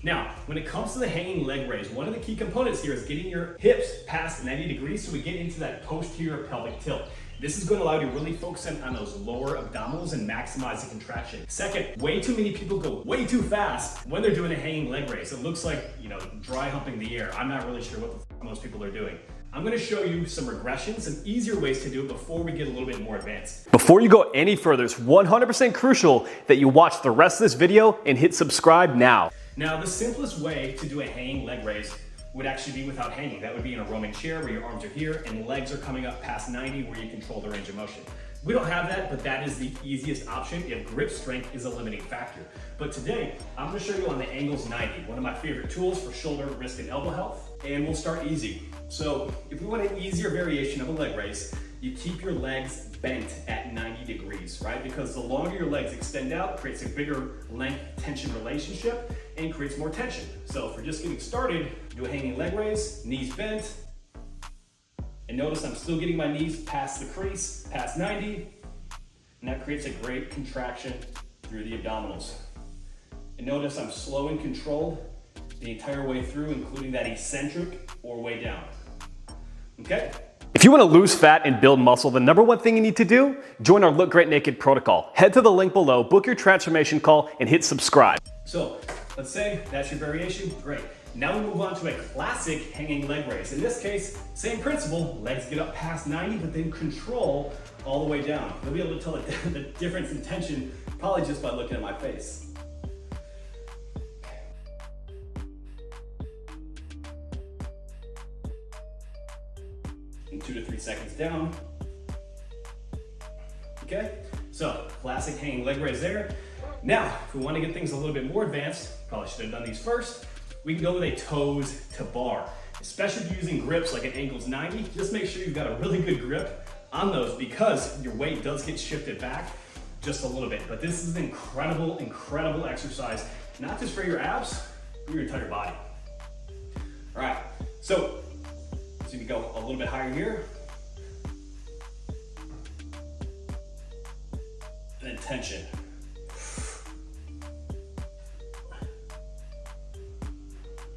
Now, when it comes to the hanging leg raise, one of the key components here is getting your hips past 90 degrees so we get into that posterior pelvic tilt. This is going to allow you to really focus on those lower abdominals and maximize the contraction. Second, way too many people go way too fast when they're doing a hanging leg raise. It looks like, dry humping the air. I'm not really sure what the most people are doing. I'm going to show you some regressions, some easier ways to do it before we get a little bit more advanced. Before you go any further, it's 100% crucial that you watch the rest of this video and hit subscribe now. Now, the simplest way to do a hanging leg raise would actually be without hanging. That would be in a roaming chair where your arms are here and legs are coming up past 90 where you control the range of motion. We don't have that, but that is the easiest option if grip strength is a limiting factor. But today, I'm gonna show you on the Angles 90, one of my favorite tools for shoulder, wrist, and elbow health. And we'll start easy. So if we want an easier variation of a leg raise, you keep your legs bent at 90 degrees, right? Because the longer your legs extend out, it creates a bigger length tension relationship and creates more tension. So if we're just getting started, do a hanging leg raise, knees bent. And notice I'm still getting my knees past the crease, past 90. And that creates a great contraction through the abdominals. And notice I'm slow and controlled the entire way through, including that eccentric or way down. Okay? If you want to lose fat and build muscle, the number one thing you need to do, join our Look Great Naked protocol. Head to the link below, book your transformation call, and hit subscribe. So let's say that's your variation, great. Now we move on to a classic hanging leg raise. In this case, same principle, legs get up past 90, but then control all the way down. You'll be able to tell the difference in tension probably just by looking at my face. And 2 to 3 seconds down. Okay, so classic hanging leg raise there. Now, if we want to get things a little bit more advanced, probably should have done these first, we can go with a toes to bar. Especially if you're using grips like an Angles 90, just make sure you've got a really good grip on those because your weight does get shifted back just a little bit. But this is an incredible, incredible exercise, not just for your abs, for your entire body. All right, so we go a little bit higher here. And then tension.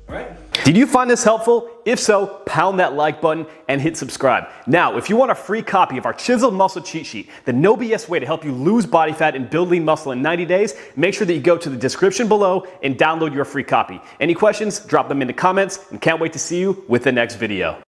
All right. Did you find this helpful? If so, pound that like button and hit subscribe. Now, if you want a free copy of our Chiseled Muscle Cheat Sheet, the no BS way to help you lose body fat and build lean muscle in 90 days, make sure that you go to the description below and download your free copy. Any questions? Drop them in the comments and can't wait to see you with the next video.